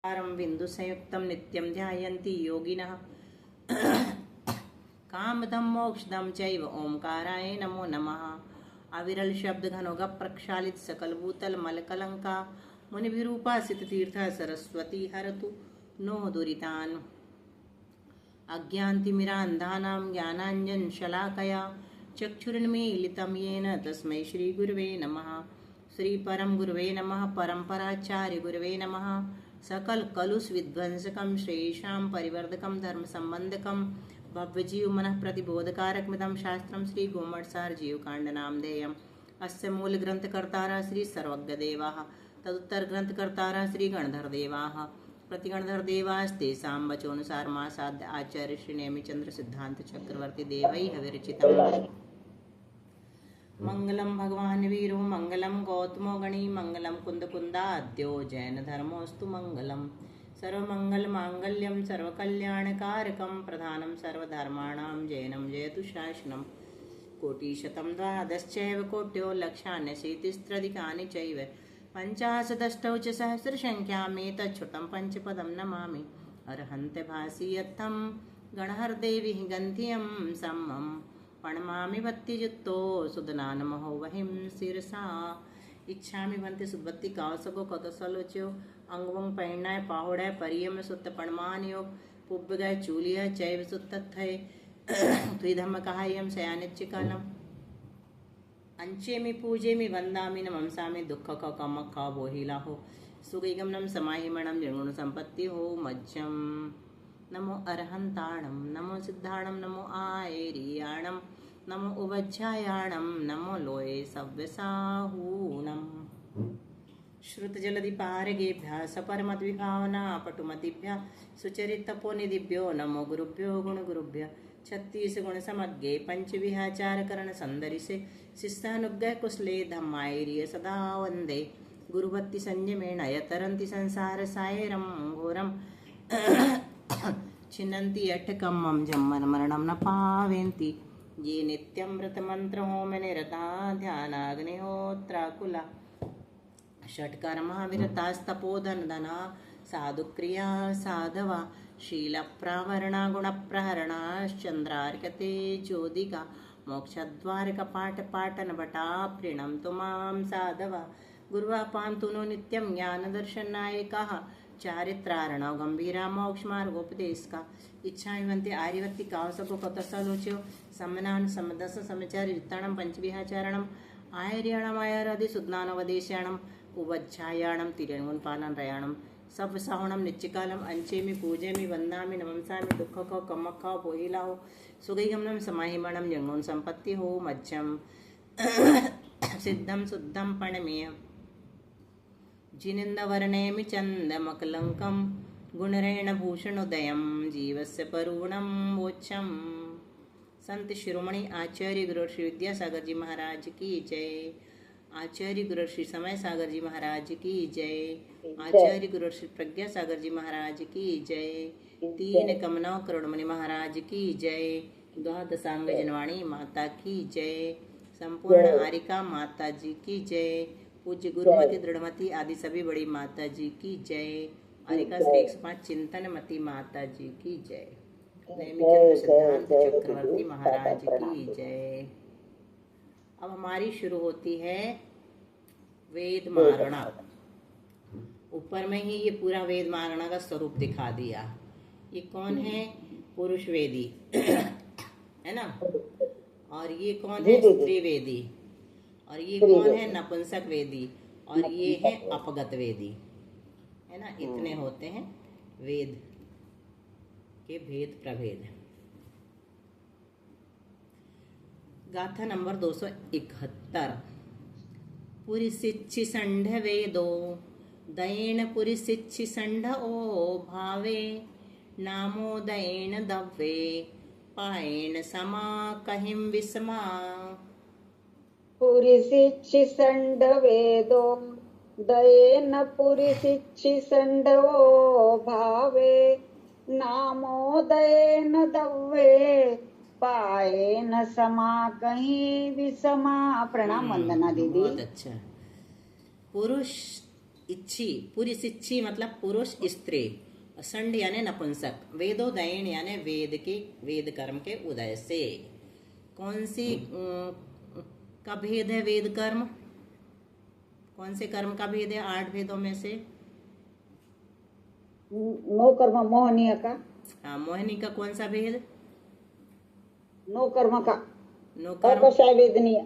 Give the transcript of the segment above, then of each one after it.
बिंदुसंयुक्तं नित्यं ध्यायन्ति योगिनः कामदं मोक्षदं चैव ओंकाराय नमो नमः। अविरल शब्द घनोग प्रक्षालित सकल भूतल मलकलंका मुनिभिरूपासित तीर्थ सरस्वती हरतु नो दुरितान्। अज्ञान्तिमिरान्धानां ज्ञानाञ्जन शलाकया चक्षुरुन्मीलितं येन तस्मै श्रीगुरुवे नमः। श्री परम गुरुवे नमः। परम्पराचार्य गुरुवे नमः। सकल कलुष विध्वंसकं श्रेषां परिवर्धकं धर्म संबंधकं भव्यजीव मनः प्रतिबोधकारक मिदं शास्त्रं श्री गोमटसार जीवकांड नामधेयम्। अस्य मूल ग्रंथकर्तारः श्री सर्वज्ञदेवाः तदुत्तर ग्रंथकर्तारः श्री गणधरदेवाः। प्रतिगणधरदेवास्तेषां वचोनुसारमासाद्य आचार्य श्री नेमिचंद्र सिद्धांत चक्रवर्ती देवैः विरचितम्। मंगलम भगवान वीरो मंगलम गौतमो गणी मंगलम कुंदकुंदाद्यो जैन धर्मोस्तु मंगलम। सर्वमंगल मांगल्यम सर्वकल्याणकारकम प्रधानम सर्वधर्माणां जैनम जयतु शासनम। कोटिशतं द्वादश्चैव कोट्यो लक्षान्यशीतिस्त्रधिकानि चैव पञ्चाशदष्टौ च सहस्रसङ्ख्यामेतच्छ्रुतं पंचपदं नमामि। अर्हन्ते भासि यत्थं गणहरदेवी गन्धियं सम्मं प्रणमामि भक्तियुक्तो सुदनानमहो वहिं शिरसा। इच्छामि भन्ते सुदभक्ति कावसको कतसलोच्यो अंगवं पैणाय पाहुडाय परियम सुत्त पणमान्यो पुब्बगाय चूलिया चैव सुत्तथय त्रिधम्म कहायं शयानिच्चिकालम्। अंचेमि पूजेमि वंदामि नमंसामि दुःख कम का बोहिलाहो सुगैगमनं समाहिमणं निर्गुण संपत्ति हो मज्जम। नमो अरहंताणं नमो सिद्धाणं नमो आयरियाणं नमो उवज्झायाणं नमो लोये सव्यसाहूणम्। श्रुत जलधि पारगेभ्यः सपरमद्विभावना पटुमतिभ्यः सुचरितपोनिधिभ्यो नमो गुरुभ्यो गुणगुरुभ्यः। 36 गुण समग्गे पंचविहाचार करण संदरिसे शिष्यानुज्ञ कुशले धम्मायर्य सदा वंदे गुरुभक्ति संयमेन यतरन्ति संसार सायरं घोरं छिन्नन्ति अट्टकं मम जन्मन मरणं न पावेन्ति ये नित्यं व्रतमन्त्र होम निरता ध्यानाग्निहोत्राकुला। षट्कर्मा विरतास्तपोधन धना साधुक्रिया साधवा शीलप्रावरणा गुणप्रहरणाश्चन्द्रार्कते ज्योतिका मोक्षद्वार कपाट पाटन भटा प्रीणन्तु मां साधवा। गुरुवापान्तु नो नित्यं ज्ञानदर्शनायकाः चारित्रार्णव गंभीरा मोक्षमार्गोपदेशका। इच्छामिवन्ते आर्यवत्ति कावसको कतसलोच्यो समनान समदस समचारि रित्ताणं पंचविहाचारणम् आयर्याणमायारादि सुज्ञानवदेशाणम् उवज्झायाणं तिरण्गुणपानं रयाणं सवसाहुणं नित्यकालम्। अंचेमि पूजेमि वन्दामि नमंसामि दुःखको कमखो बोहिलाहो सुगैगमनं समाहिमणं निर्गुण संपत्ति हो मज्जम। सिद्धं शुद्धं प्रणमेय जिनिन्दवर्णेमि चन्दमकलङ्कं गुणरेण भूषणोदयं जीवस्य परूणं वोच्छम्। संत शिरोमणि आचार्य गुरु श्री विद्यासागर जी महाराज की जय। आचार्य गुरु श्री समय सागर जी महाराज की जय। आचार्य गुरु श्री प्रज्ञा सागर जी महाराज की जय। 3 कमनव करुणमणि महाराज की जय। द्वादशांग जनवाणी माता की जय। संपूर्ण आरिका माता जी की जय। पूज्य गुरुमति दृढ़मति आदि सभी बड़ी माता जी की जय। आरिका श्री 105 चिंतनमती माता जी की जय। नेमिचंद्र सिद्धांत चक्रवर्ती महाराज की जय। अब हमारी शुरू होती है वेद मारणा। ऊपर में ही ये पूरा वेद मारणा का स्वरूप दिखा दिया। ये कौन है? पुरुष वेदी है ना। और ये कौन है? स्त्री वेदी। और ये कौन है? नपुंसक वेदी। और ये है अपगत वेदी, है ना। इतने होते हैं वेद के भेद प्रभेद। गाथा नंबर 271। पुरिसिच्छि संढ वेदो दयेन पुरिसिच्छि संढ ओ भावे नामो दयेन दव्ये पायेन समा कहिं विस्मा। पुरिसिच्छि संढ वेदो दयेन पुरिसिच्छि संढो भावे नामोदयेन दव्ये पायेन समा कहीं विसमा। प्रणाम वंदना दीदी। बहुत अच्छा। पुरुष इच्छी, पुरुष इच्छी मतलब पुरुष स्त्री, संड यानी नपुंसक, वेदोदयन यानी वेद कर्म के उदय से। कौन सी का भेद है वेद कर्म? कौन से कर्म का भेद है 8 भेदों में से? नो कर्म मोहनीय का, हाँ, मोहिनी का कौन सा भेद? नो कर्म का, नो कर्म, अकषाय वेदनीय,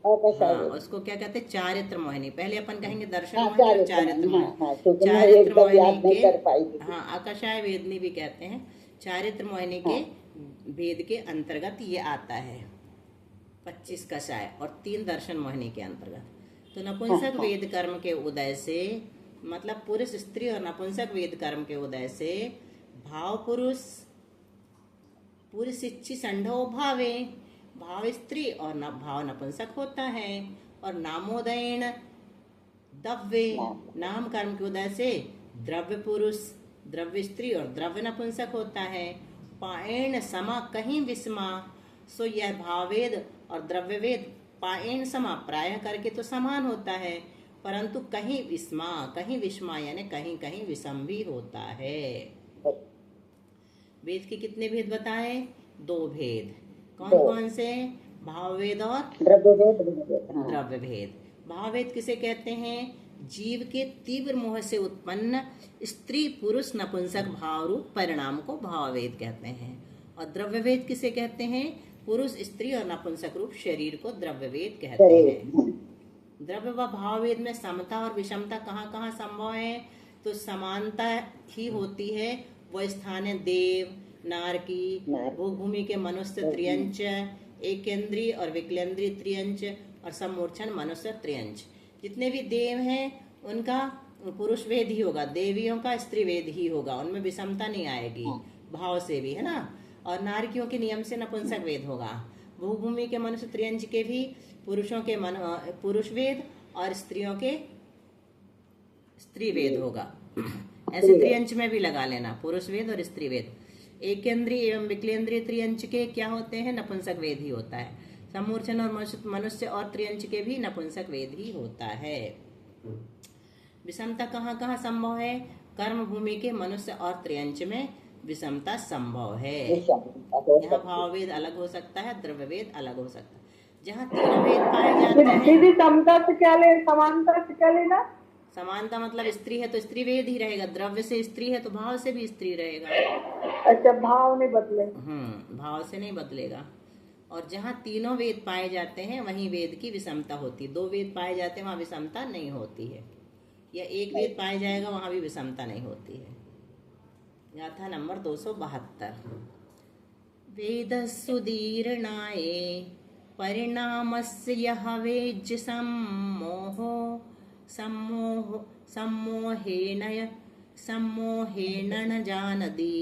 अकषाय हाँ, वेदनीय। उसको क्या कहते हैं? चारित्र मोहिनी। पहले अपन कहेंगे दर्शन हाँ, मोहिनी और चारित्र चारित्र मोहिनी, मोहिनी। हाँ, क्योंकि मैं चारित्र एकदम मोहिनी याद नहीं के, कर पाई थी। हाँ, आकाशाय वेदनी भी कहते हैं। चारित्र मोहिनी के भेद के अंतर्गत ये आता है 25 कषाय और 3 दर्शन मोहिनी के अंतर्गत। तो नपुंसक वेद कर्म के उदय से मतलब पुरुष स्त्री और नपुंसक वेद कर्म के उदय से भाव पुरुष पुरुष इच्छी संढो भावे, भाव स्त्री और भाव नपुंसक होता है। और नामोदयन द्रव्य, नाम कर्म के उदय से द्रव्य पुरुष, द्रव्य स्त्री और द्रव्य नपुंसक होता है। पायण समा कहीं विस्मा, सो यह भाववेद और द्रव्यवेद पायण समा प्रायः करके तो समान होता है, परंतु कहीं विस्मा यानी कहीं कहीं विषम भी होता है। वेद के कितने भेद बताए? 2 भेद। कौन कौन से? भाववेद और द्रव्य भेद। भाववेद किसे कहते हैं? जीव के तीव्र मोह से उत्पन्न स्त्री पुरुष नपुंसक भाव रूप परिणाम को भाववेद कहते हैं। और द्रव्यवेद किसे कहते हैं? पुरुष स्त्री और नपुंसक रूप शरीर को द्रव्यवेद कहते हैं। द्रव्य व भाववेद में समता और विषमता कहाँ कहाँ संभव है? तो समानता ही होती है वो स्थान है देव, नारकी, भूभूमि के मनुष्य त्रियंच, एकेंद्रीय और विकलेंद्रीय त्रियंच और सम्मूर्छन मनुष्य त्रियंच। जितने भी देव हैं उनका पुरुष वेद ही होगा, देवियों का स्त्री वेद ही होगा, उनमें विषमता नहीं आएगी, भाव से भी, है ना। और नारकियों के नियम से नपुंसक वेद होगा। भूभूमि के मनुष्य त्रियंच के भी पुरुषों के पुरुष वेद और स्त्रियों के स्त्री वेद होगा। ऐसे त्रियंच में भी लगा लेना, पुरुष वेद और स्त्री वेद। एकेंद्रीय एवं विकलेंद्रीय त्रियंच के क्या होते हैं? नपुंसक वेद ही होता है। सम्मूर्छन और मनुष्य और त्रियंच के भी नपुंसक वेद ही होता है। विषमता कहाँ कहाँ संभव है? कर्म भूमि के मनुष्य और त्रियंच में विषमता संभव है। यहाँ भाववेद अलग हो सकता है, द्रव्यवेद अलग हो सकता है। जहाँ तीनों वेद पाए जाते हैं। समता से क्या ले, समानता से क्या लेना? समानता मतलब स्त्री है तो स्त्री वेद ही रहेगा, द्रव्य से स्त्री है तो भाव से भी स्त्री रहेगा। अच्छा, भाव नहीं बदले। भाव से नहीं बदलेगा। और जहाँ तीनों वेद पाए जाते हैं वहीं वेद की विषमता होती है। 2 वेद पाए जाते हैं वहाँ विषमता नहीं होती है, या 1 वेद पाया जाएगा वहाँ भी विषमता नहीं होती है। गाथा नंबर 272। वेदसुदीर्णाये परिणामस्य यः वेज्य सम्मोहेन न जानति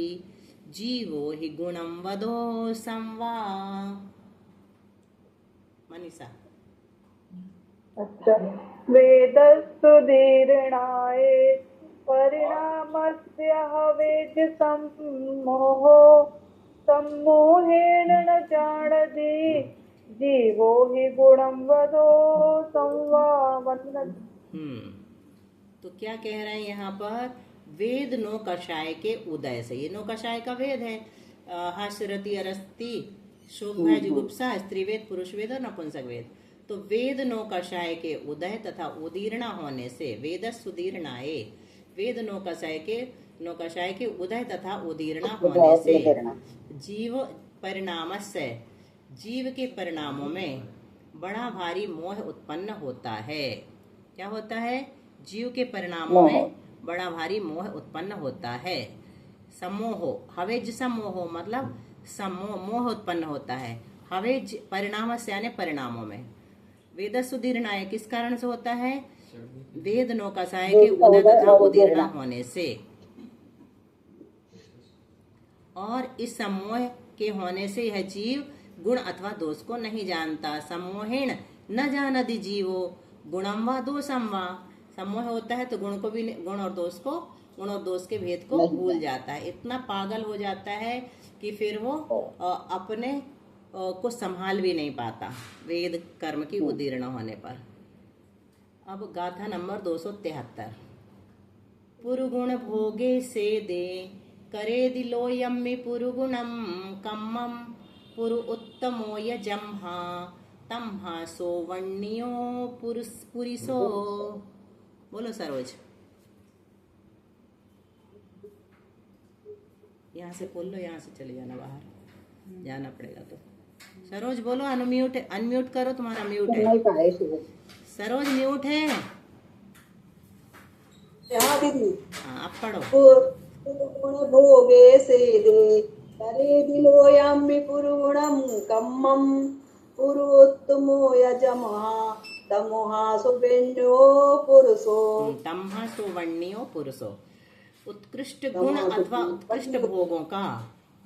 जीवो हि गुणं वदो संवा। मनीषा। अच्छा, वेदस्तुदीर्णाय परिणामस्य वेद्य सम्मोहेन न जानति जीवो हि गुणं वदो संवावन्नति। तो क्या कह रहे हैं यहाँ पर? वेद नो कषाय के उदय से, ये नो कषाय का वेद है। हास्यरति अरस्ति शोक भय जुगुप्सा, स्त्री वेद, पुरुष वेद और नपुंसक वेद। तो वेद नो कषाय के उदय तथा उदीर्णा होने से, वेद सुदीर्णाए, वेद नो कषाय के उदय तथा उदीर्णा होने से जीव परिणामस्य, जीव के परिणामों में बड़ा भारी मोह उत्पन्न होता है। क्या होता है? जीव के परिणामों में बड़ा भारी मोह उत्पन्न होता है। सम्मोह, हवेज सम्मोह मतलब मोह उत्पन्न होता है। हवेज परिणाम से यानी परिणामों में। वेद सुदीर्णाय किस कारण से होता है? वेद नौकाशाय के उदय तथा उदीर्णा होने से। और इस सम्मोह के होने से यह जीव गुण अथवा दोष को नहीं जानता। सम्मोहेण न जानति जीवो गुणम व दोषम व। सम्मोह होता है तो गुण और दोष के भेद को भूल जाता है। इतना पागल हो जाता है कि फिर वो अपने को संभाल भी नहीं पाता वेद कर्म की उदीर्ण होने पर। अब गाथा नंबर 273। पुरुगुण भोगे से दे करे दिलोयम्मि पुरुगुणम कम्मम पुरु उत्तमो यजम्हा तम्हा सोवण्यो पुरिसो। बोलो सरोज, यहाँ से बोल लो, यहाँ से चले जाना, बाहर जाना पड़ेगा तो। सरोज बोलो, अनम्यूट अनम्यूट करो, तुम्हारा म्यूट है। सरोज म्यूट है। हाँ दीदी। हाँ, अब पढ़ो। पुरुगुण भोगे से दे करे दिलोयाम्मि पुरुगुणम कम्मम पुरुत्तमो यजमहा तमोहा सुवेण्यो पुरुषो। तमहा सुवर्ण्यो पुरुषो। उत्कृष्ट गुण अथवा उत्कृष्ट भोगों का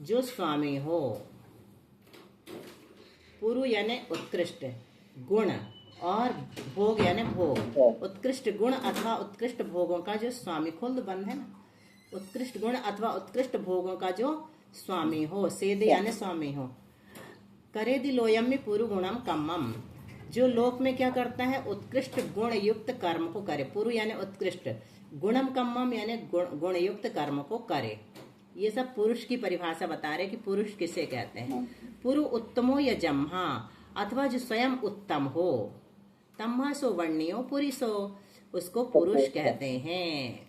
जो स्वामी हो। पुरु यानी उत्कृष्ट, गुण और भोग यानी भोग। उत्कृष्ट गुण अथवा उत्कृष्ट भोगों का जो स्वामी, खुद बंद है ना। उत्कृष्ट गुण अथवा उत्कृष्ट भोगों का जो स्वामी हो, सेदे यानी स्वामी हो। करे दिलोयम्मि पुरु गुणम कम्मम, जो लोक में क्या करता है, उत्कृष्ट गुण युक्त कर्म को करे। पुरु यानी उत्कृष्ट, गुणम कम्मम यानी गुण युक्त कर्म को करे। ये सब पुरुष की परिभाषा बता रहे कि पुरुष किसे कहते हैं। पुरु उत्तमो या जम्हा, अथवा जो स्वयं उत्तम हो। तम्हा सो वर्ण्यो पुरिसो, उसको पुरुष कहते हैं।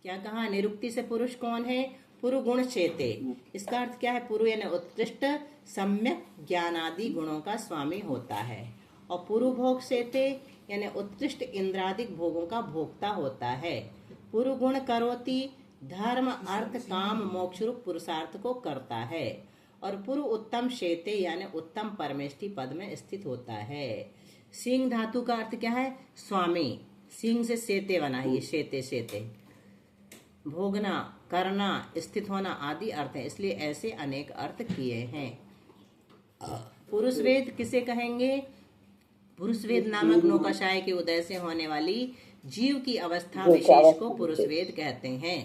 क्या कहा, निरुक्ति से पुरुष कौन है, पुरु गुण चेते। इसका अर्थ क्या है, पुरु यानी उत्कृष्ट सम्यक ज्ञान आदि गुणों का स्वामी होता है। और पुरु भोग सेते यानी उत्कृष्ट इंद्रादिक भोगों का भोक्ता होता है। पुरु गुण करोति, धर्म अर्थ काम मोक्ष रूप पुरुषार्थ को करता है। और पुरु उत्तम शेते यानी उत्तम परमेष्टि पद में स्थित होता है। सिंह धातु का अर्थ क्या है, स्वामी। सिंह से सेते बना है, ये शेते शेते भोगना, करना, स्थित होना आदि अर्थ है, इसलिए ऐसे अनेक अर्थ किए हैं। पुरुष वेद किसे कहेंगे, पुरुष वेद नामक नौकाशाय के उदय से होने वाली जीव की अवस्था विशेष को पुरुष वेद कहते हैं।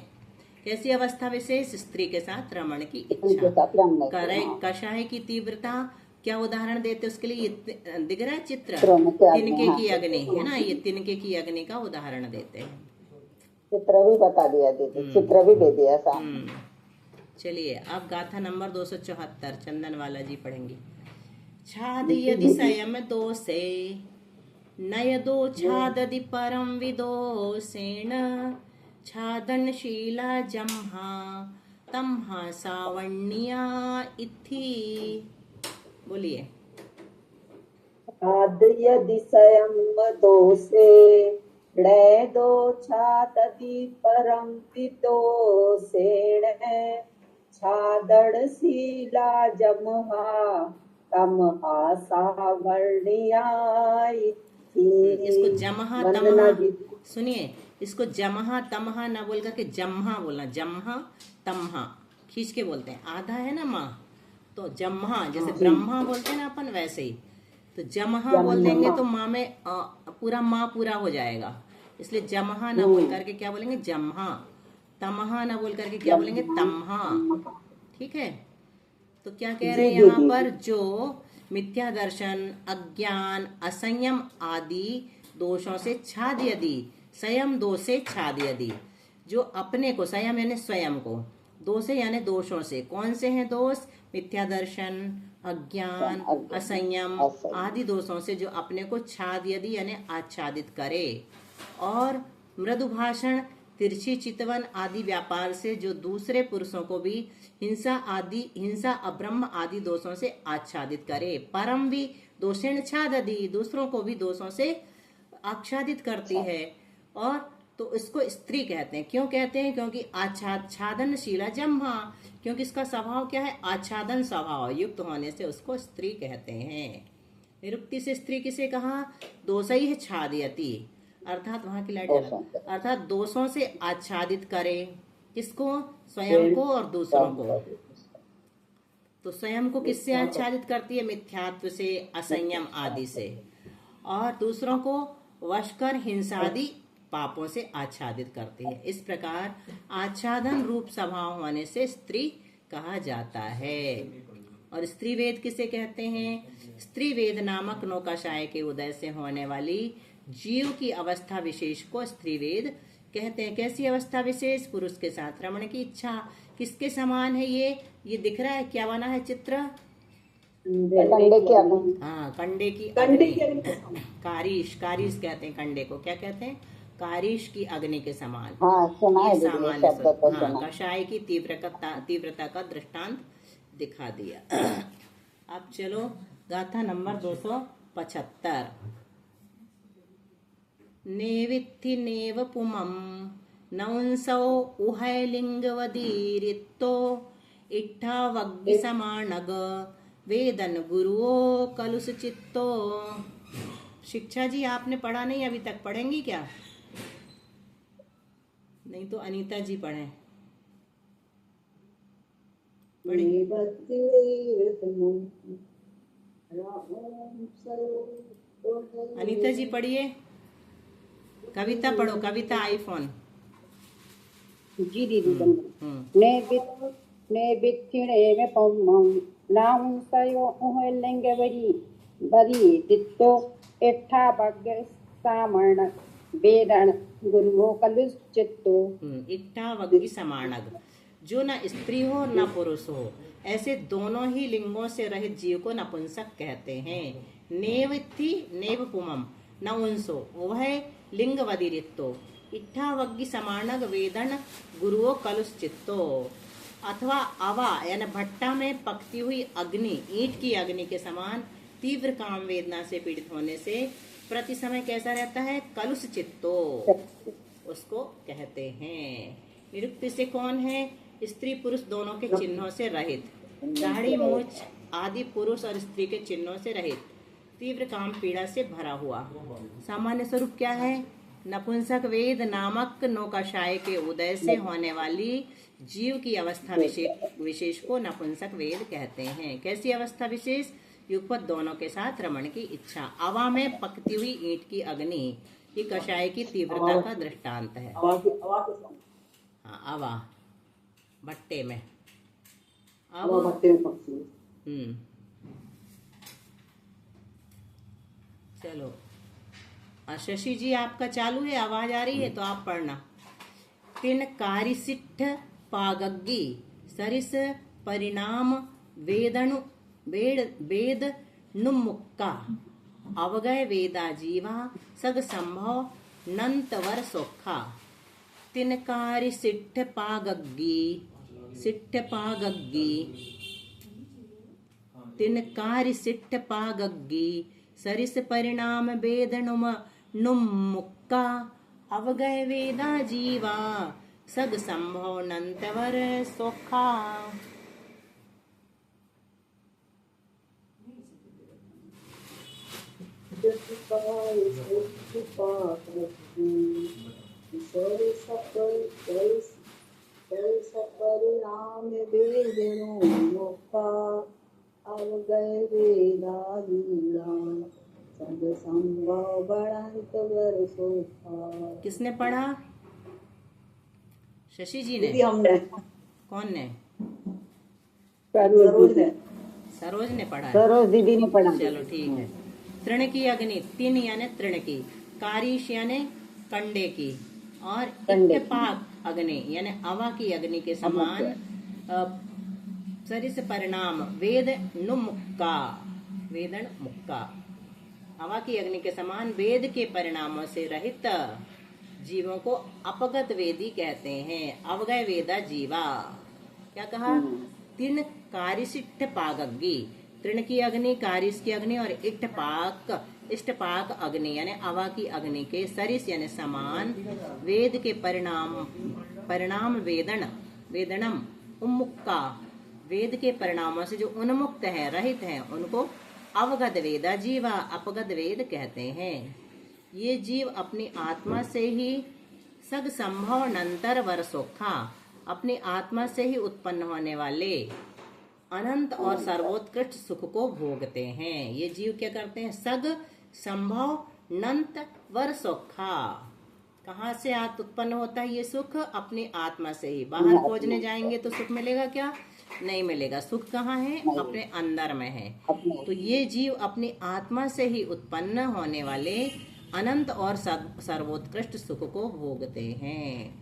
कैसी अवस्था विशेष, स्त्री के साथ रमण की इच्छा। कषाय की तीव्रता, क्या उदाहरण देते उसके लिए, दिख रहा है चित्र, तिनके की अग्नि है ना, ये तिनके की अग्नि का उदाहरण देते हैं। चित्र भी बता दिया दीदी, चित्र भी दे दिया साहब। चलिए अब गाथा नंबर 274 चंदन वाला जी पढ़ेंगे। छाद यदि संयम दोषे नयदो छाददि परम विदोषेण छादनशीला जम्हा तम्हा सावण्या इत्थि। बोलिए। छाद यदि संयम दोषे दो छाददि परम विदोषेण छादनशीला जम्हा तमहा सावण्या। इसको जमहा तमहा, सुनिए, इसको जमहा तमहा ना बोल करके जम्हा बोलना। जम्हा तमहा खींच के बोलते हैं, आधा है ना माँ, तो जम्हा जैसे ब्रह्मा बोलते हैं ना अपन, वैसे ही। तो जमहा बोल देंगे तो माँ में पूरा माँ पूरा हो जाएगा, इसलिए जमहा ना बोल करके क्या बोलेंगे, जम्हा। तमहा ना बोल करके क्या बोलेंगे, तम्हा। ठीक है। तो क्या कह रहे हैं यहाँ पर, जो मिथ्या दर्शन, अज्ञान, असंयम आदि दोषों से छाद यदि, संयम दोष से छाद यदि, जो अपने को, संयम यानी स्वयं को, दोषे यानी दोषों से, कौन से हैं दोष, मिथ्या दर्शन, अज्ञान, असंयम आदि दोषों से जो अपने को छाद यदि यानी आच्छादित करे, और मृदु भाषण, तिरछी चितवन आदि व्यापार से जो दूसरे पुरुषों को भी हिंसा अब्रह्म आदि दोषों से आच्छादित करे। परम भी दोषेण छाददि, दूसरों को भी दोषों से आच्छादित करती है। और तो इसको स्त्री कहते हैं। क्यों कहते हैं, क्योंकि आच्छादनशीला जम्हा, क्योंकि इसका स्वभाव क्या है, आच्छादन स्वभाव युक्त होने से उसको स्त्री कहते हैं। निरुक्ति से स्त्री किसे कहा, दोषई है छादयति, अर्थात वहां की लाइट जला, अर्थात दोषों से आच्छादित करे, किसको, स्वयं को और दूसरों को। तो स्वयं को किससे आच्छादित करती है, मिथ्यात्व से, असंयम आदि से, और दूसरों को वश कर हिंसादि पापों से आच्छादित करती है। इस प्रकार आच्छादन रूप स्वभाव होने से स्त्री कहा जाता है। और स्त्री वेद किसे कहते हैं, स्त्री वेद नामक नौकाशाय के उदय से होने वाली जीव की अवस्था विशेष को स्त्री वेद कहते हैं। कैसी अवस्था विशेष? पुरुष के साथ रमण की इच्छा। किसके समान है ये दिख रहा है, क्या बना है चित्र? कंडे की अग्नि। हाँ, कंडे की अग्नि। कारीश, कारीश कहते हैं कंडे को। क्या कहते हैं? कारीश की अग्नि के समान। हाँ, सुना है ये दीदी, ये सामान्य शब्द तो हाँ, सुना। कषाय की तीव्रता का दृष्टांत दिखा दिया। अब चलो गाथा नंबर 275। नेवित्थि नेव पुमं नौंसौ उहैलिंगवदीरित्तो इट्ठावग्गि समानग वेदन गुरुओ कलुष चित्तो। शिक्षा जी आपने पढ़ा नहीं, अभी तक पढ़ेंगी क्या? नहीं तो अनीता जी पढ़े। अनीता जी पढ़िए, कविता पढ़ो, कविता आईफोन। जी दीदी। ने बिथिणे में पम्मं लाउं सयो उहलिंगे बरी दित्तो इट्ठा भाग्य सामण वेदन गुरुओ कलुष चित्तो। इट्ठा वग्गी समानग, जो न स्त्री हो न पुरुष हो, ऐसे दोनों ही लिंगों से रहित जीव को नपुंसक कहते हैं। नेवित्थि नेव पुमम न उनसो वह लिंग वदिरित्तो इट्ठावग्गि समानग वेदन गुरुओ कलुष चित्तो। अथवा अवा यानी भट्टा में पकती हुई अग्नि, ईंट की अग्नि के समान तीव्र काम वेदना से पीड़ित होने से प्रति समय कैसा रहता है? कलुष चित्तो उसको कहते हैं। निरुक्त से कौन है? स्त्री पुरुष दोनों के चिन्हों से रहित, दाढ़ी मूछ आदि पुरुष और स्त्री के चिन्हों से रहित, तीव्र काम पीड़ा से भरा हुआ। सामान्य स्वरूप क्या है? नपुंसक वेद नामक नौकाशाय के उदय से होने वाली जीव की अवस्था विशेष को नपुंसक वेद कहते हैं। कैसी अवस्था विशेष? युगपत दोनों के साथ रमण की इच्छा। अवा में पकती हुई ईंट की अग्नि, ये कषाय की तीव्रता का दृष्टांत है। हाँ, अवा भट्टे में। चलो शशि जी आपका चालू है, आवाज आ रही है तो आप पढ़ना। तिन कारिसिट्ठ पागग्गी सरिस परिणाम वेद नुमुक्का अवगय वेदा जीवा सग संभव नंतवर सोखा। तिन कारिसिट्ठ पागग्गी तिन कारिसिट्ठ पागग्गी सरिस परिणाम वेद नुमुक्का अवगय वेदा जीवा सग संभव नंतवर सोखा। परिणाम वेद नुमुक्का अवगय वेदा जीवा सग संभव नंतवर सोखा। किसने पढ़ा? शशि जी ने। हमने। कौन ने? सरोज ने पढ़ा है। सरोज दीदी ने पढ़ा। चलो ठीक है। तृण की अग्नि, तीन यानी तृण की, कारीश यानी कंडे की, और इत्तेफाक अग्नि यानी अवा की अग्नि के समान सरिस परिणाम वेद नुमुक्का, वेदन मुक्का, हवा की अग्नि के समान वेद के परिणामों से रहित जीवों को अपगत वेदी कहते हैं। अवगय वेदा जीवा। क्या कहा? तीन कारिसिट्ठ पागग्गी, तृण की अग्नि, कारिस की अग्नि और इष्टपाक अग्नि यानी अवा की अग्नि के सरिस यानी समान वेद के परिणाम वेदनम उन्मुक्का, वेद के परिणामों से जो उन्मुक्त है, रहित है, उनको अवगत वेदा जीवा, अपगत वेद कहते हैं। ये जीव अपनी आत्मा से ही सग संभव नंतर वर्षोखा, अपनी आत्मा से ही उत्पन्न होने वाले अनंत और सर्वोत्कृष्ट सुख को भोगते हैं। ये जीव क्या करते हैं? सग संभव नंत वर्षोखा। कहाँ से उत्पन्न होता है ये सुख? अपनी आत्मा से ही। बाहर खोजने जाएंगे तो सुख मिलेगा क्या? नहीं मिलेगा। सुख कहाँ है? अपने अंदर में है। तो ये जीव अपनी आत्मा से ही उत्पन्न होने वाले अनंत और सर्वोत्कृष्ट सुख को भोगते हैं।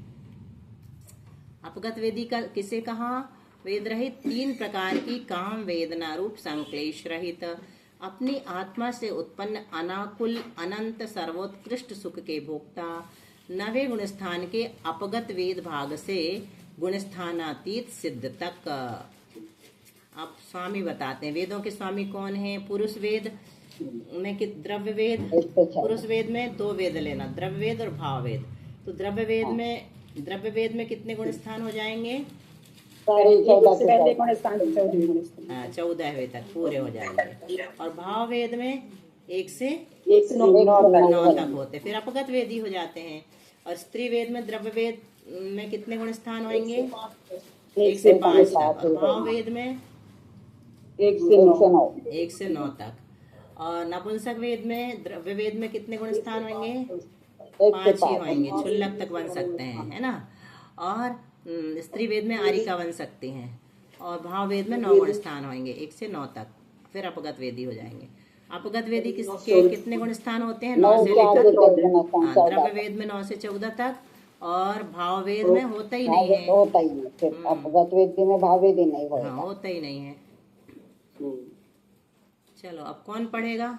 अपगत वेदी का किसे कहा? वेद रहित 3 प्रकार की काम वेदना रूप संक्लेश रहित अपनी आत्मा से उत्पन्न अनाकुल अनंत सर्वोत्कृष्ट सुख के भोक्ता, 9वें गुणस्थान के अपगत वेद भाग से गुणस्थानातीत सिद्ध तक। अब स्वामी बताते हैं, वेदों के स्वामी कौन है? पुरुष वेद में कि द्रव्य वेद। पुरुष वेद में 2 वेद लेना, द्रव्य वेद और भाव वेद। तो द्रव्य वेद में कितने गुण स्थान हो जाएंगे? 14वें तक पूरे हो जाएंगे। और भाव वेद में 1 से 9 तक होते, फिर अपगत वेद ही हो जाते हैं। और स्त्री वेद में द्रव्य वेद में कितने गुण स्थान होंगे? 1 से 5 तक। और भाव वेद में 1 से 9 तक। और नपुंसक वेद में द्रव्य वेद में कितने गुण स्थान होंगे? 5 ही होंगे, क्षुल्लक तक बन सकते हैं, है ना। और स्त्री वेद में आरिका बन सकती हैं। और भाव वेद में 9 गुण स्थान होंगे, 1 से 9 तक। फिर अपगत वेदी हो जाएंगे। अपगत वेदी किसके कितने गुण स्थान होते हैं? 9 से लेकर, द्रव्य वेद में 9 से 14 तक। और भाव वेद में होता ही नहीं है, अपगत वेदी में भाव वेदी नहीं होगा। हाँ, होता ही नहीं है। चलो अब कौन पढ़ेगा?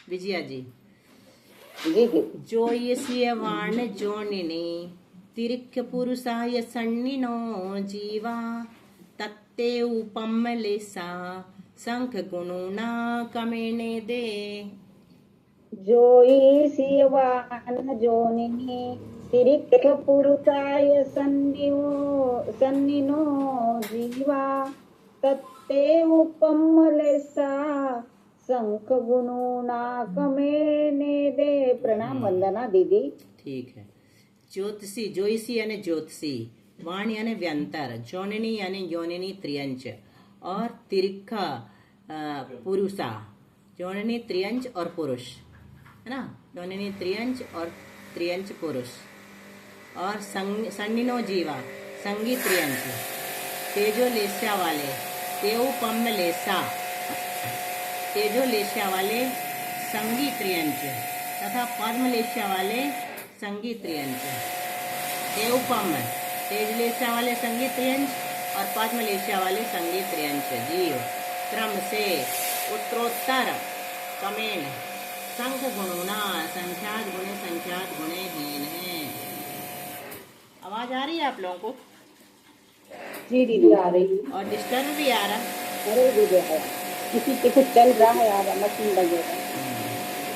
विजया जी। जो ये वाण जोनिनी तिरिक्ष पुरुषाय सन्निनो जीवा तत्ते उपम लेसा शंख गुणुना कमेने दे। जोई सिवान जोनिनी तिरिक्ष पुरुषाय सन्निनो जीवा तत्ते उपम लेसा शंख गुणुना कमेने दे। प्रणाम वंदना दीदी। ठीक है। ज्योतिषी, जोईसी यानी ज्योतिषी, वाण यानी व्यंतर, जोनिनी यानी योनिनी त्रियंच, और तिरिक्खा पुरुषा, जोनिनी त्रियंच और पुरुष, है ना। योनिनी त्रियंच और त्रियंच पुरुष। और सन्निनो जीवा, संगी त्रियंच, तेजो लेस्या वाले, तेऊपम लेसा, तेजो लेस्या वाले संगी त्रियंच, तथा पद्म लेस्या वाले संगी त्रियंच। तेऊपम, तेज लेस्या वाले संगी त्रियंच और पद्म लेस्या वाले संगी त्रियंच जीव क्रम से उत्तरोत्तर कमेन संख गुणुना संख्यात गुणे हीन है। आवाज आ रही है आप लोगों को? जी दीदी आ रही। और डिस्टर्ब भी आ रहा? अरे दीदी किसी के कुछ चल रहा है यार, मशीन लगेगा।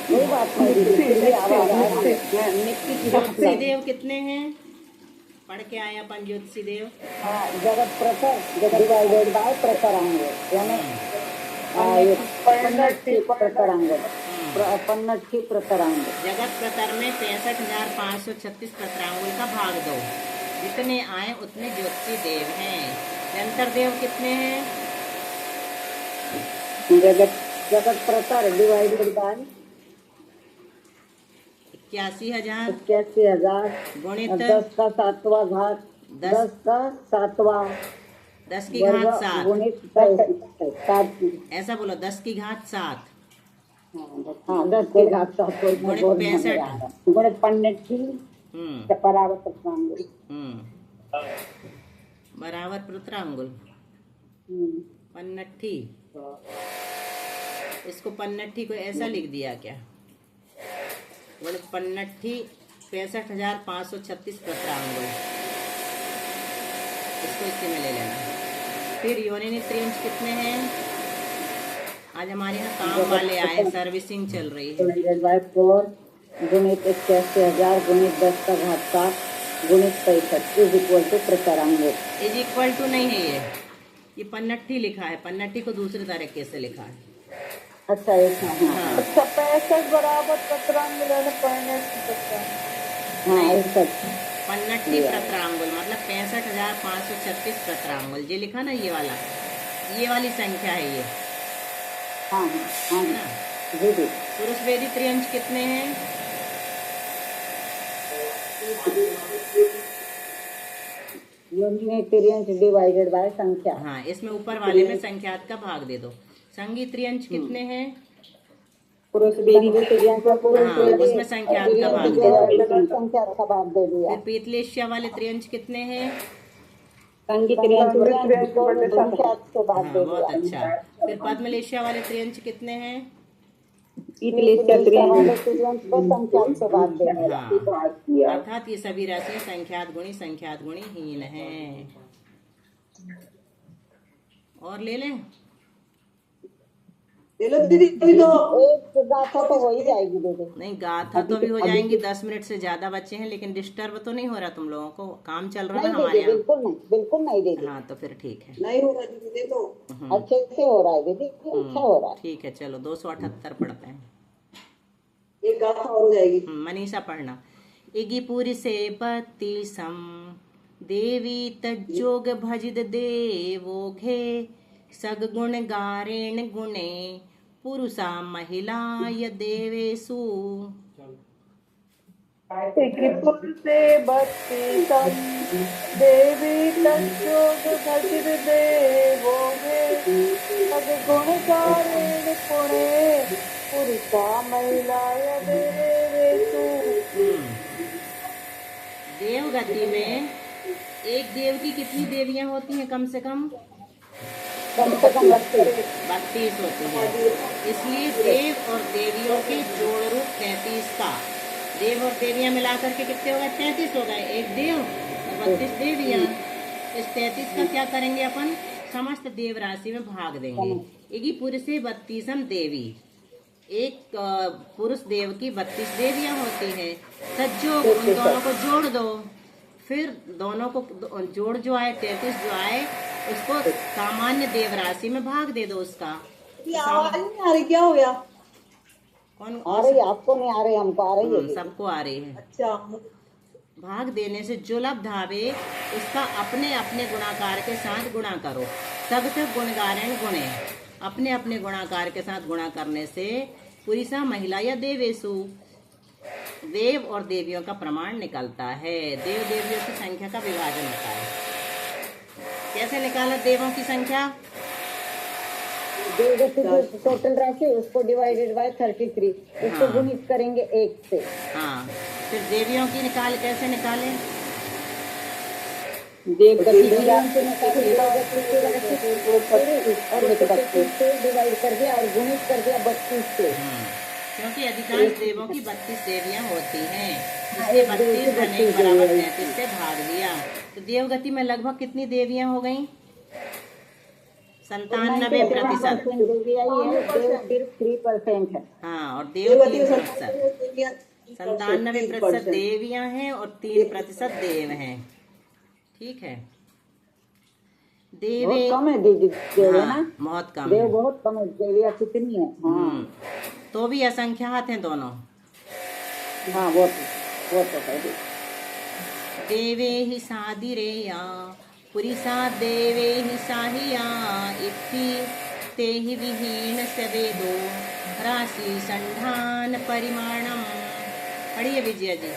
कोई बात नहीं दीदी, आवाज आ रही है। ज्योतिषी देव कितने हैं? पढ़ के आए अपन ज्योतिषी देव। जगत प्रकर, डिवाइडेड बाय प्रकरांग, यानी पन्नट्ठी प्रकरांग, पन्नट्ठी प्रकरांग। जगत प्रकर में 65,536 प्रकरांगुल का भाग दो, जितने आए उतने ज्योतिषी देव हैं। यंत्र देव कितने हैं? जगत प्रकार डिवाइडेड बाय 81,000 गुणित 10 का 7वां घात, 10 का 7वां, 10 की घात 7 गुणित 7। ऐसा बोलो, 10 की घात 7। हाँ 10 की घात 7 गुणित 65 गुणित पन्नट्ठी बराबर प्रकरांगुल, बराबर प्रकरांगुल। पन्नट्ठी, इसको पन्नट्ठी को ऐसा लिख दिया क्या? गुणित पन्नट्ठी 65,536 प्रकरांगुल, इसको इसी में ले लेना। फिर योनिनी त्रियंच कितने हैं? आज हमारे यहाँ काम वाले आए, सर्विसिंग चल रही है। 4 गुणित 81,000 गुणित 10 का घात 7 गुणित 65 इज इक्वल टू प्रकरांगुल। इज इक्वल टू नहीं है ये पन्नट्ठी लिखा है, पन्नट्ठी को दूसरे तरीके से लिखा है। अच्छा अच्छा 65 बराबर प्रकरांगुल है, पन्नट्ठी प्रकरांगुल मतलब 65,536 प्रकरांगुल। ये लिखा ना, ये वाला, ये वाली संख्या है ये। हाँ हाँ ना। पुरुष वेदी त्रियंच कितने हैं? योनिनी त्रियंच डिवाइडेड बाय संख्या। हाँ, इसमें ऊपर वाले में संख्यात का भाग दे दो। संगी त्रियंच कितने हैं? पुरुष वेदी में स्त्रियांश का पुरुष हाँ, वेदी, उसमें संख्यात का भाग स्त्रियांश दे दिया। संख्या का भाग दे दिया। फिर पीतलेशिया वाले त्रियंश कितने हैं? संगीत त्रियांश को संख्यात से भाग हाँ, दे बहुत दिया। अच्छा। फिर पद्मलेशिया वाले त्रियंश कितने हैं? पीतलेशिया त्रियांश को संख्यात से भाग दे दिया। हाँ, अर्थात ये सभी राशियां संख्यात गुणी हीन हैं। और ले लें? एक गाथा तो हो ही जाएगी दीदी। नहीं, गाथा तो भी हो जाएंगी। 10 मिनट से ज्यादा बच्चे हैं, लेकिन डिस्टर्ब तो नहीं हो रहा तुम लोगों को? काम चल रहा है ना हमारे यहाँ? बिल्कुल नहीं दीदी। हाँ, तो फिर ठीक है। नहीं हो रहा दीदी, देखो अच्छे से हो रहा है दीदी, अच्छा हो रहा है। ठीक है, चलो 278 पढ़ते हैं। एक गाथा और हो जाएगी। मनीषा पढ़ना। इगिपुरी से 32 देवी तज्जोग भजिद देवोघे सगुण गारेण गुणे पुरुषा महिला य देवेशु। इगिपुर से 32 देवी तज्जोग भजिद देवोघे सगुण गारेण गुणे पुरुषा महिला य देवेशु। देव गति में एक देव की कितनी देवियां होती हैं? कम से कम 32 होती है। इसलिए देव और देवियों के जोड़ रूप 33 का, देव और देवियां मिलाकर के कितने हो गए? 33 हो गए। एक देव और 32 देवियां। इस 33 का क्या करेंगे अपन? समस्त देव राशि में भाग देंगे। इगी पुरुष से 32 देवी, एक पुरुष देव की 32 देवियां होती है। सज्जो उन दोनों को जोड़ दो, फिर दोनों को जोड़ जो आए 33 जो आए उसको सामान्य देव राशि में भाग दे दो। उसका आवाज नहीं आ रही, क्या हो गया? कौन आ रही? आपको नहीं आ रही, हमको आ रही है। सबको आ रही है। अच्छा, भाग देने से जो लब्ध आवे उसका अपने अपने गुणाकार के साथ गुणा करो। सब तक गुणगारण गुणे, अपने अपने गुणाकार के साथ गुणा करने से पुरुषा महिला या देवेशु, देव और देवियों का प्रमाण निकलता है। देव देवियों की संख्या का विभाजन होता है। कैसे निकाला देवों की संख्या? टोटल राशि उसको डिवाइडेड बाय 33, उसको गुणित करेंगे 1 से। हाँ, फिर देवियों की कैसे निकाले? देव गति डिवाइड कर दिया और गुणित कर दिया 32 से। क्योंकि अधिकांश देवों की 32 देवियां होती हैं, इसलिए 32 बने बराबर 33 से भाग दिया। तो देवगति में लगभग कितनी देवियां हो गई? 97%। 3% है। हाँ, और देव 3%। 97% देवियां हैं और 3% देव हैं। ठीक है। देवे कम है दीदी, बहुत कम देव है। बहुत कम है। देवियां कितनी है? हाँ, तो भी असंख्यात हैं दोनों। हाँ, वो तो है। देवे ही सादिरेया पुरिसा देवे ही साहिया इति ते ही विहीन सवेदो राशि संधान परिमाणम। पढ़िए विजया जी।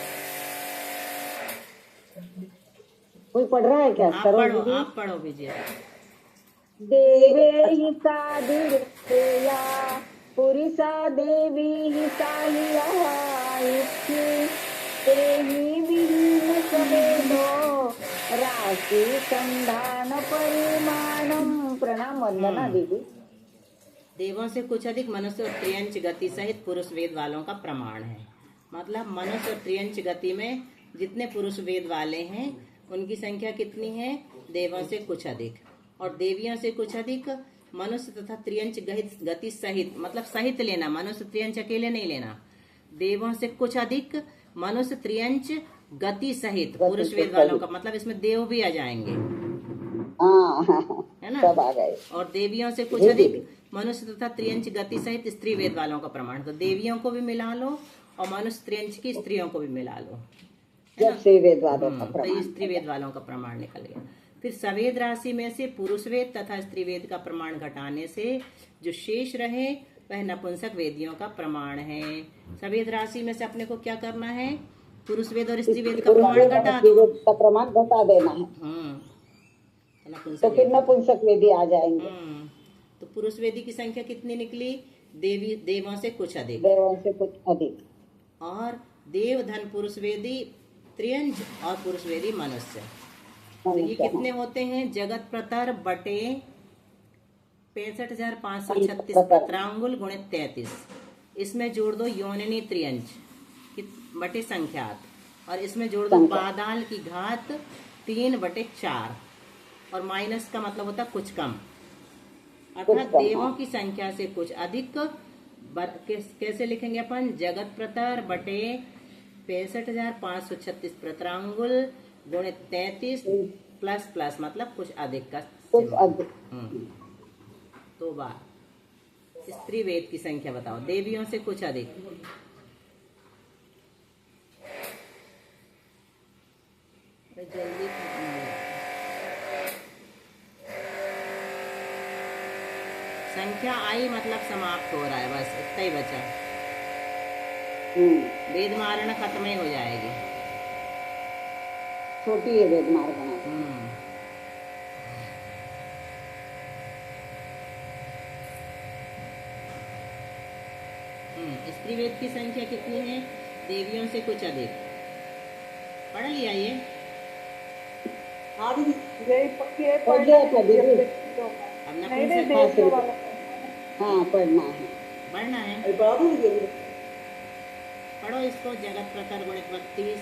कोई पढ़ रहा है क्या? आप पढ़ो विजया। देवे ही सादिरेया पुरिसा देवी ही साहिया इति ते ही विहीन सवेदो राशि संधान परिमाणम। प्रणाम वंदना दीदी। देवों से कुछ अधिक मनुष्य और त्रियंच गति सहित पुरुष वेद वालों का प्रमाण है। मतलब मनुष्य और त्रियंच गति में जितने पुरुष वेद वाले हैं उनकी संख्या कितनी है? देवों से कुछ अधिक, और देवियों से कुछ अधिक मनुष्य तथा त्रियंच गति सहित, मतलब सहित लेना, मनुष्य त्रियंच अकेले नहीं लेना। देवों से कुछ अधिक मनुष्य त्रियंच गति सहित पुरुष वेद वालों का, मतलब इसमें देव भी आ जाएंगे, है ना? सब आ गए। और देवियों से कुछ अधिक मनुष्य तथा त्रियंच गति सहित स्त्री वेद वालों का प्रमाण। तो देवियों को भी मिला लो और मनुष्य त्रियंच की स्त्रियों को भी मिला लो, जब स्त्री वेद वालों का तो प्रमाण, स्त्री वेद वालों का प्रमाण निकल गया। फिर सवेद राशि में से पुरुष वेद तथा स्त्री वेद का प्रमाण घटाने से जो शेष रहे वह नपुंसक वेदियों का प्रमाण है। सवेद राशि में से अपने को क्या करना है? पुरुष वेद और स्त्री वेद का प्रमाण घटा दो, का प्रमाण घटा देना है। तो फिर नपुंसक वेदी आ जाएंगे। तो पुरुष वेदी की संख्या कितनी निकली? देवों से कुछ अधिक। देवों से कुछ अधिक। और देव धन पुरुष वेदी त्रियंज और पुरुष वेदी मनुष्य। तो ये कितने होते हैं? जगत प्रतर बटे 65,536 प्रतरांगुल गुणित 33। इसमें जोड़ दो योनिनी त्रियंज बटे संख्यात, और इसमें जोड़ दो पादाल की घात 3/4, और माइनस का मतलब होता कुछ कम, अर्थात देवों की संख्या से कुछ अधिक। कैसे लिखेंगे अपन? जगत प्रतर बटे 65,536 प्रतरांगुल गुणित 33 प्लस प्लस मतलब कुछ अधिक का कुछ अधिक। तो बार स्त्री वेद की संख्या बताओ देवियों से कुछ अधिक। जल्दी संख्या आई मतलब समाप्त हो रहा है, बस इतना ही बचा। वेद मारण खत्म ही हो जाएगी। छोटी है वेद मारण। स्त्री वेद की संख्या कितनी है? देवियों से कुछ अधिक। पढ़ लिया ये? अब नपुंसक। हाँ पढ़ना है। पढ़ना है। पढ़ो इसको। जगत प्रतर गुणित 32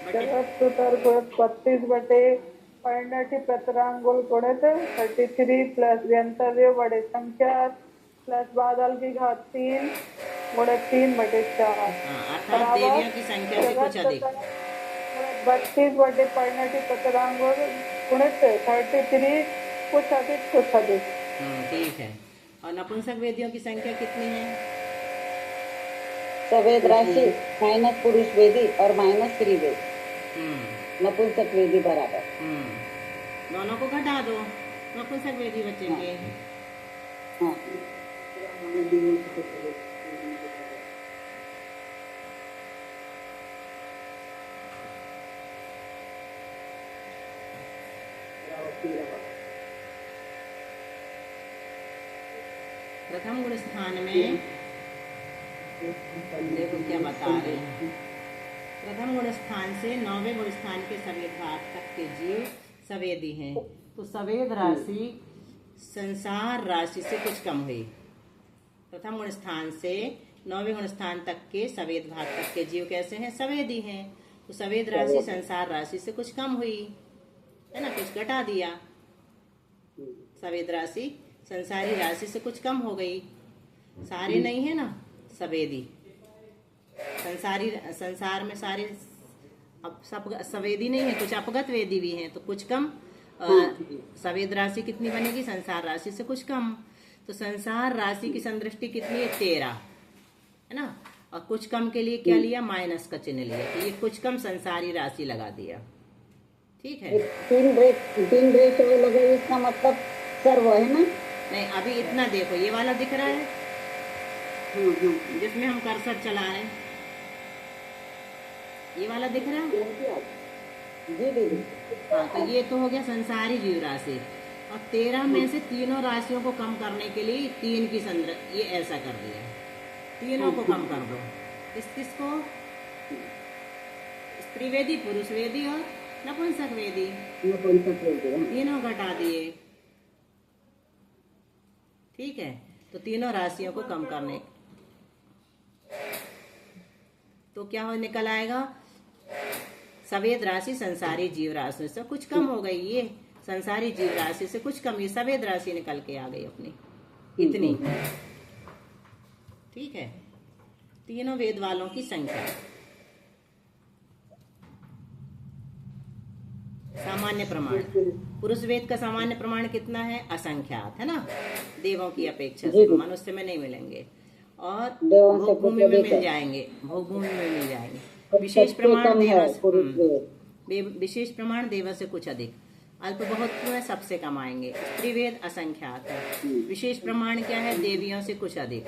जगत प्रतर गुणित 32 बटे 65 प्रतरांगुल गुणित 33 प्लस व्यंतव्य बड़े संख्या प्लस बादल की घात 3 गुणित 3/4। अर्थात देवियों की संख्या से कुछ अधिक। 32 बटे 65 प्रतरांगुल गुणित 33 कुछ अधिक कुछ अधिक। ठीक है। और नपुंसक वेदियों की संख्या कितनी है? सवेद राशि माइनस पुरुष वेदी और माइनस स्त्री वेद। नपुंसक वेदी बराबर। दोनों को घटा दो, नपुंसक वेदी बचेंगे। हाँ। प्रथम गुण स्थान में देखो क्या बता रहे हैं। प्रथम गुण स्थान से 9वें गुण स्थान के सवेद भाग तक के जीव सवेदी हैं। तो सवेद राशि संसार राशि से कुछ कम हुई। प्रथम गुण स्थान से 9वें गुण स्थान तक के सवेद भाग तक के जीव कैसे हैं? सवेदी हैं। तो सवेद राशि संसार राशि से कुछ कम हुई है ना, कुछ घटा दिया। सवेद राशि संसारी राशि से कुछ कम हो गई। सारे नहीं है ना सवेदी, संसार में सारे अब सब सवेदी नहीं है, कुछ अपगत वेदी भी हैं। तो कुछ कम सवेद राशि कितनी बनेगी? संसार राशि से कुछ कम। तो संसार राशि की संदृष्टि कितनी है? 13 है ना। और कुछ कम के लिए क्या लिया? माइनस का चिन्ह लिया। तो ये कुछ कम संसारी राशि लगा दिया। ठीक है। 3 रेशो लगे, इसका मतलब सर्व है ना। नहीं अभी इतना देखो, ये वाला दिख रहा है जिसमें हम कर्सर चला रहे हैं, ये वाला दिख रहा है। हाँ तो ये तो हो गया संसारी जीव राशि। और 13 में से तीनों राशियों को कम करने के लिए 3 की ये ऐसा कर दिया, तीनों को कम कर दो। किसको? स्त्री वेदी, पुरुष वेदी और नपुंसक वेदी। तीनों घटा दिए। ठीक है। तो तीनों राशियों को कम करने तो क्या हो निकल आएगा? सवेद राशि संसारी जीव राशि से कुछ कम हो गई। ये संसारी जीव राशि से कुछ कम, ये सवेद राशि निकल के आ गई अपनी इतनी। ठीक है। तीनों वेद वालों की संख्या। सामान्य प्रमाण, पुरुष वेद का सामान्य प्रमाण कितना है? असंख्यात है ना, देवों की अपेक्षा से। मनुष्य में नहीं मिलेंगे और भोगभूमि में मिल जाएंगे, भोगभूमि में मिल जाएंगे। विशेष प्रमाण देव से कुछ अधिक। अल्प बहुत है, सबसे कम आएंगे। स्त्री वेद असंख्यात है। विशेष प्रमाण क्या है? देवियों से कुछ अधिक,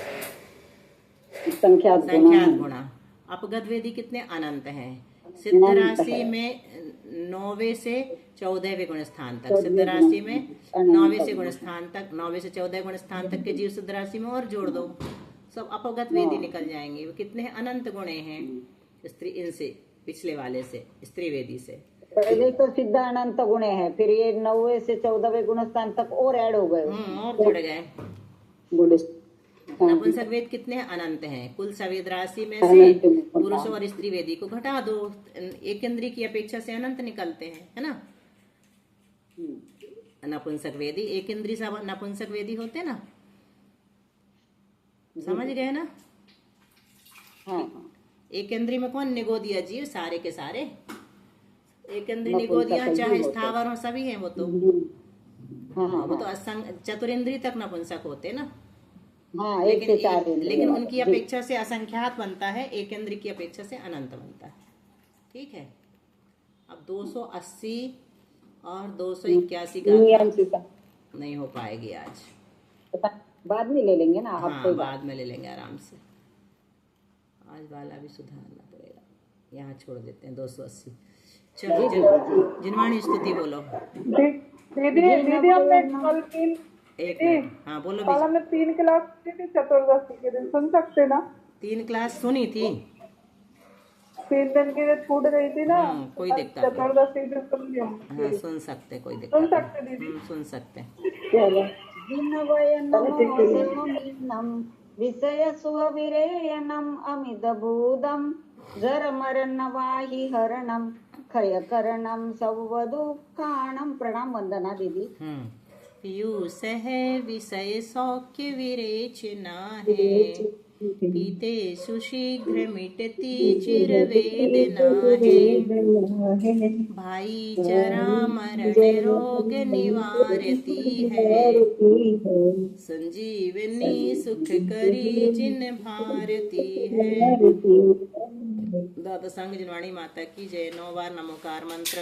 संख्यात गुणा। अपगत वेदी कितने? अनंत हैं। सिद्ध राशि में 9वें से 14वें गुण स्थान तक, सिद्ध राशि में 9वें से गुण स्थान तक, 9वें से 14वें गुण स्थान तक के जीव सिद्ध राशि में और जोड़ दो, सब अपगत वेदी निकल जाएंगे। वो कितने अनंत गुणे हैं स्त्री, इनसे पिछले वाले से, स्त्री वेदी से। पहले तो सिद्ध अनंत गुणे हैं, फिर ये 9वें से 14वें गुण स्थान तक और ऐड हो गए, और जुड़ गए। नपुंसक वेद कितने अनंत हैं? कुल सवेद राशि में से पुरुष और स्त्री वेदी को घटा दो, एक इंद्री की अपेक्षा से अनंत निकलते हैं, है ना। नपुंसक वेदी एक इंद्री से नपुंसक वेदी होते ना, समझ गए ना। एक इंद्री में कौन निगोदिया जीव, सारे के सारे एक इंद्री निगोदिया, चाहे स्थावर हो सभी हैं वो तो। वो तो चतुरिंद्री तक नपुंसक होते ना। लेकिन उनकी अपेक्षा से असंख्यात बनता है, एक इंद्री की अपेक्षा से अनंत बनता है। ठीक है। अब 280 और 281 का नहीं हो पाएगी आज, बाद में ले लेंगे ना। हाँ, बाद में ले लेंगे आराम से। आज वाला भी सुधारना पड़ेगा, यहाँ छोड़ देते हैं 280। चलो जिनवाणी स्तुति बोलो। दीदी हमने कल 3, हाँ बोलो। कल हमने 3 क्लास की थी चतुर्दशी के दिन, सुन सकते ना? 3 क्लास सुनी थी, 3 दिन की जो छूट गई थी ना, कोई दिक्कत नहीं, चतुर्दशी दिन सुन लिया। हाँ सुन सकते, कोई दिक्कत सुन नहीं, सकते दीदी, सुन सकते। विषय सुहविरेयनम अमितभूतम जरमरन्नवाहि हरणम क्षयकरणम सर्वदुःखाणम। प्रणाम वंदना दीदी। पीयूष है विषय सौख्य विरेचना है, पीते सुशीघ्र मिटती चिर वेदना है, भाई चरा मरण रोग निवारती है, संजीवनी सुख करी जिन भारती है। दादा संग जिनवाणी माता की जय। 9 बार नमोकार मंत्र।